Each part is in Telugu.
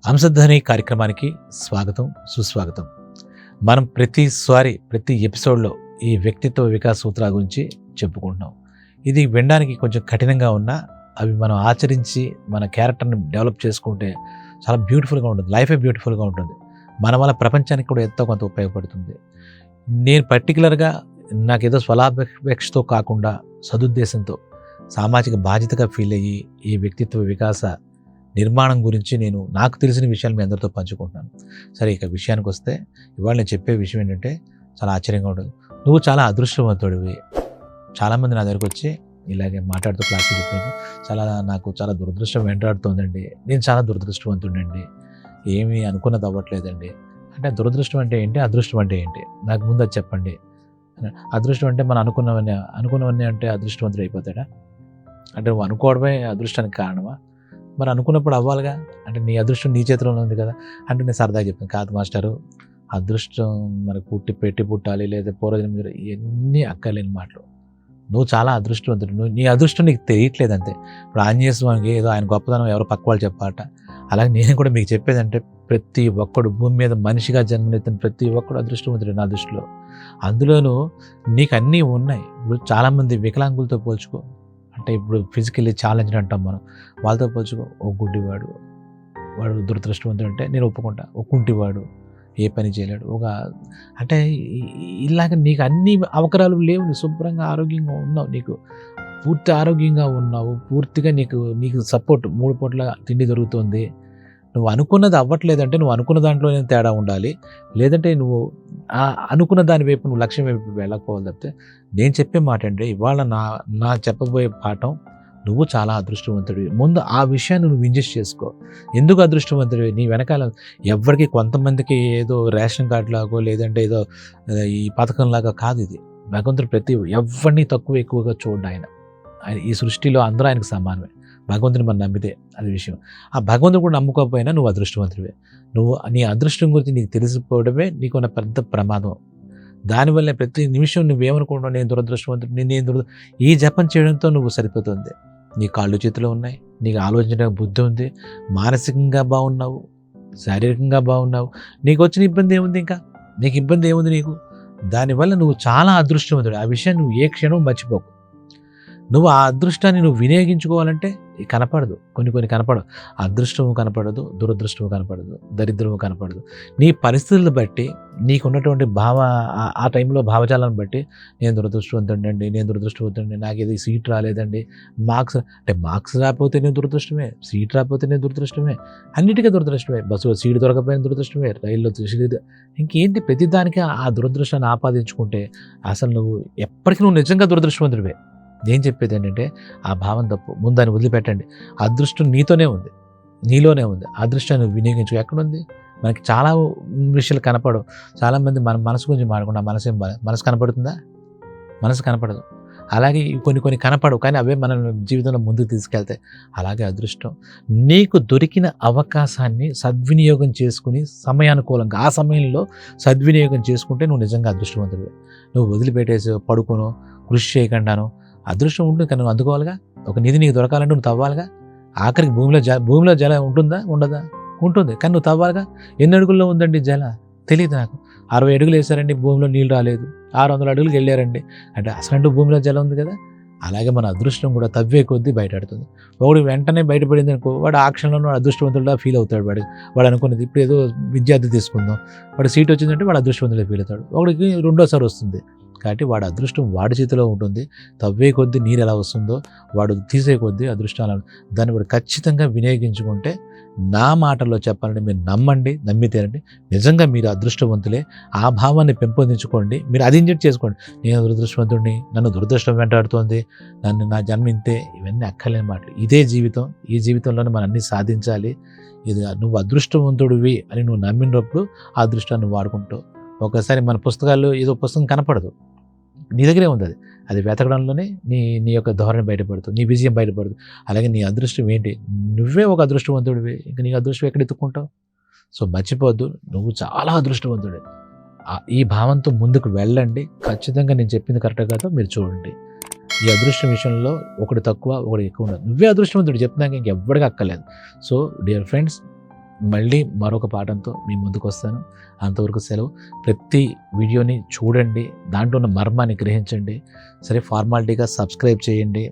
అంశధ్వని కార్యక్రమానికి స్వాగతం, సుస్వాగతం. మనం ప్రతి ఎపిసోడ్లో ఈ వ్యక్తిత్వ వికాస సూత్రాల గురించి చెప్పుకుంటున్నాం. ఇది వినడానికి కొంచెం కఠినంగా ఉన్నా అవి మనం ఆచరించి మన క్యారెక్టర్ని డెవలప్ చేసుకుంటే చాలా బ్యూటిఫుల్గా ఉంటుంది. లైఫే బ్యూటిఫుల్గా ఉంటుంది. మన వల్ల ప్రపంచానికి కూడా ఎంతో కొంత ఉపయోగపడుతుంది. నేను పర్టికులర్గా నాకేదో స్వలాపేక్షతో కాకుండా సదుద్దేశంతో సామాజిక బాధ్యతగా ఫీల్ అయ్యి ఈ వ్యక్తిత్వ వికాస నిర్మాణం గురించి నాకు తెలిసిన విషయాలు మీ అందరితో పంచుకుంటున్నాను. సరే, ఇక విషయానికి వస్తే ఇవాళ నేను చెప్పే విషయం ఏంటంటే చాలా ఆశ్చర్యంగా ఉంటుంది. నువ్వు చాలా అదృష్టవంతుడివి. చాలామంది నా దగ్గరకు వచ్చి ఇలాగే మాట్లాడుతూ క్లాస్కి చెప్తున్నారు, నాకు చాలా దురదృష్టం వెంటాడుతుందండి, నేను చాలా దురదృష్టవంతుడండి, ఏమీ అనుకున్నది అవ్వట్లేదండి. అంటే దురదృష్టం అంటే ఏంటి, అదృష్టం అంటే ఏంటి, నాకు ముందు అది చెప్పండి. అదృష్టం అంటే మనం అనుకున్నవన్నీ అంటే అదృష్టవంతుడు అయిపోతాడా? అంటే నువ్వు అనుకోవడమే అదృష్టానికి కారణమా? మరి అనుకున్నప్పుడు అవ్వాలిగా. అంటే నీ అదృష్టం నీ చేతిలోనే ఉంది కదా. అంటే నేను సరదాగా చెప్పాను, కాదు మాస్టరు, అదృష్టం మరి పుట్టాలి, లేదా పూర్వజన్మ, ఇవన్నీ అక్కర్లేని మాటలు. నువ్వు చాలా అదృష్టవంతుడు. నీ అదృష్టం నీకు తెలియట్లేదు అంతే. ఇప్పుడు ఆంజనేయ స్వామికి ఏదో ఆయన గొప్పతనం ఎవరో పక్క వాళ్ళు చెప్పాలట. అలాగే నేను కూడా మీకు చెప్పేదంటే ప్రతి ఒక్కడు భూమి మీద మనిషిగా జన్మనెత్తిన ప్రతి ఒక్కడు అదృష్టవంతుడు నా దృష్టిలో. అందులోనూ నీకు అన్నీ ఉన్నాయి. ఇప్పుడు చాలామంది వికలాంగులతో పోల్చుకో, అంటే ఇప్పుడు ఫిజికల్లీ ఛాలెంజ్డ్ అంటాం మనం, వాళ్ళతో పోల్చుకో. ఓ గుడ్డివాడు, వాడు దురదృష్టవంతుడు అంటే నేను ఒప్పుకుంటా. ఒక కుంటివాడు, ఏ పని చేయలేడు. అంటే ఇలాగ నీకు అన్ని అవకరాలు లేవు. నీ శుభ్రంగా ఆరోగ్యంగా ఉన్నావు, నీకు పూర్తి ఆరోగ్యంగా ఉన్నావు, పూర్తిగా నీకు సపోర్ట్ 3 పూట్ల తిండి దొరుకుతుంది. నువ్వు అనుకున్నది అవ్వట్లేదంటే నువ్వు అనుకున్న దాంట్లోనే తేడా ఉండాలి. లేదంటే నువ్వు అనుకున్న దాని వైపు నువ్వు లక్ష్యం వైపు వెళ్ళకపోవాలి తప్పితే. నేను చెప్పే మాట అంటే ఇవాళ నా చెప్పబోయే పాఠం, నువ్వు చాలా అదృష్టవంతుడివి. ముందు ఆ విషయాన్ని నువ్వు ఇంజెస్ట్ చేసుకో. ఎందుకు అదృష్టవంతుడివి? నీ వెనకాల ఎవరికి, కొంతమందికి ఏదో రేషన్ కార్డు లాగో లేదంటే ఏదో ఈ పథకం లాగా కాదు ఇది. భగవంతుడు ఎవరిని తక్కువ ఎక్కువగా చూడండి. ఆయన ఈ సృష్టిలో అందరూ ఆయనకు సమానమే. భగవంతుని మనం నమ్మితే అది విషయం. ఆ భగవంతుడు కూడా నమ్ముకోకపోయినా నువ్వు అదృష్టవంతుడివే. నీ అదృష్టం గురించి నీకు తెలిసిపోవడమే నీకున్న పెద్ద ప్రమాదం. దానివల్ల ప్రతి నిమిషం నువ్వేమనుకుంటున్నావు, నేను దురదృష్టవంతుడు, ఈ జపం చేయడంతో నువ్వు సరిపోతుంది. నీ కాళ్ళు చేతిలో ఉన్నాయి, నీకు ఆలోచించడానికి బుద్ధి ఉంది, మానసికంగా బాగున్నావు, శారీరకంగా బాగున్నావు. నీకు వచ్చిన ఇబ్బంది ఏముంది? ఇంకా నీకు ఇబ్బంది ఏముంది నీకు? దానివల్ల నువ్వు చాలా అదృష్టవంతుడు. ఆ విషయాన్ని నువ్వు ఏ క్షణం మర్చిపోకు. నువ్వు ఆ అదృష్టాన్ని నువ్వు వినియోగించుకోవాలంటే కనపడదు, కొన్ని కనపడవు. అదృష్టము కనపడదు, దురదృష్టము కనపడదు, దరిద్రము కనపడదు. నీ పరిస్థితులను బట్టి, నీకున్నటువంటి ఆ టైంలో భావజాలను బట్టి, నేను దురదృష్టవంతుడండి, నాకు ఇది సీట్ రాలేదండి, మార్క్స్ రాకపోతే నేను దురదృష్టమే, సీట్ రాకపోతే నేను దురదృష్టమే, అన్నిటికీ దురదృష్టమే. బస్సులో సీట్ దొరకపోయిన దురదృష్టమే, రైల్లో సీట్, ఇంకేంటి ప్రతిదానికి ఆ దురదృష్టాన్ని ఆపాదించుకుంటే అసలు నువ్వు ఎప్పటికీ నువ్వు నిజంగా దురదృష్టవంతుడివే. నేను చెప్పేది ఏంటంటే ఆ భావం తప్పు. ముందు దాన్ని వదిలిపెట్టండి. అదృష్టం నీలోనే ఉంది. అదృష్టాన్ని వినియోగించు. ఎక్కడుంది? మనకి చాలా విషయాలు కనపడవు. చాలామంది మన మనసు గురించి మాట్లాడకుండా మనసు కనపడుతుందా? మనసు కనపడదు. అలాగే కొన్ని కనపడవు, కానీ అవే మన జీవితంలో ముందుకు తీసుకెళ్తాయి. అలాగే అదృష్టం నీకు దొరికిన అవకాశాన్ని సద్వినియోగం చేసుకుని సమయానుకూలంగా ఆ సమయంలో సద్వినియోగం చేసుకుంటే నువ్వు నిజంగా అదృష్టవంతుడివే. నువ్వు వదిలిపెట్టేసి పడుకోను, కృషి చేయకుండాను అదృష్టం ఉంటుంది, కానీ నువ్వు అందుకోవాలిగా. ఒక నిధి నీకు దొరకాలంటే నువ్వు తవ్వాలిగా. ఆఖరికి భూమిలో జల ఉంటుందా? ఉండదా? ఉంటుంది, కానీ నువ్వు తవ్వాలిగా. ఎన్ని అడుగుల్లో ఉందండి జల? తెలియదు నాకు. 60 అడుగులు వేశారండి, భూమిలో నీళ్ళు రాలేదు. 600 అడుగులకు వెళ్ళారండి అంటే అసలు భూమిలో జలం ఉంది కదా. అలాగే మన అదృష్టం కూడా తవ్వే కొద్దీ బయటపడుతుంది. ఒకడు వెంటనే బయటపడింది అనుకో, వాడు ఆ క్షణంలో అదృష్టవంతుడిలా ఫీల్ అవుతాడు. వాడు అనుకున్నది, ఇప్పుడు ఏదో విద్యార్థి తీసుకుందాం, వాడు సీట్ వచ్చిందంటే వాడు అదృష్టవంతుడిగా ఫీల్ అవుతాడు. ఒకడికి రెండోసారి వస్తుంది, కాబట్టి వాడి అదృష్టం వాడి చేతిలో ఉంటుంది. తవ్వే కొద్దీ నీరు ఎలా వస్తుందో వాడు తీసే కొద్దీ అదృష్టాలను దాన్ని వాడు ఖచ్చితంగా వినియోగించుకుంటే, నా మాటల్లో చెప్పాలంటే మీరు నమ్మితేనండి నిజంగా మీరు అదృష్టవంతులే. ఆ భావాన్ని పెంపొందించుకోండి. మీరు అది ఇంజెక్ట్ చేసుకోండి. నేను దురదృష్టవంతుడిని, నన్ను దురదృష్టం వెంటాడుతోంది, నా జన్మ ఇంతే, ఇవన్నీ అక్కర్లేని మాటలు. ఇదే జీవితం. ఈ జీవితంలోనే మనం అన్నీ సాధించాలి. ఇది నువ్వు అదృష్టవంతుడివి అని నువ్వు నమ్మినప్పుడు ఆ అదృష్టాన్ని వాడుకుంటావు. ఒకసారి మన పుస్తకాల్లో ఏదో పుస్తకం కనపడదు, నీ దగ్గరే ఉంది. అది వెతకడంలోనే నీ యొక్క ధోరణి బయటపడుతుంది, నీ విజయం బయటపడుతుంది. అలాగే నీ అదృష్టం ఏంటి? నువ్వే ఒక అదృష్టవంతుడివి. ఇంకా నీ అదృష్టం ఎక్కడ ఎత్తుక్కుంటావు? సో మర్చిపోవద్దు, నువ్వు చాలా అదృష్టవంతుడే. ఈ భావంతో ముందుకు వెళ్ళండి. ఖచ్చితంగా నేను చెప్పింది కరెక్ట్ కాదో మీరు చూడండి. ఈ అదృష్టం విషయంలో ఒకటి తక్కువ ఒకటి ఎక్కువ ఉండదు. నువ్వే అదృష్టవంతుడు చెప్తున్నాక ఇంకెవ్వడికి అక్కర్లేదు. సో డియర్ ఫ్రెండ్స్, మళ్ళీ మరొక పాఠంతో మీ ముందుకు వస్తాను. అంతవరకు సెలవు. ప్రతి వీడియోని చూడండి, దాంట్లో ఉన్న మర్మాన్ని గ్రహించండి. సరే, ఫార్మాలిటీగా సబ్స్క్రైబ్ చేయండి.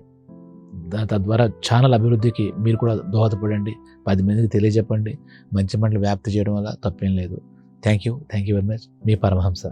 తద్వారా ఛానల్ అభివృద్ధికి మీరు కూడా దోహదపడండి. 10 మందికి తెలియజెప్పండి. మంచి మాటలు వ్యాప్తి చేయడం వల్ల తప్పేం లేదు. Thank you very much. మీ పరమహంస.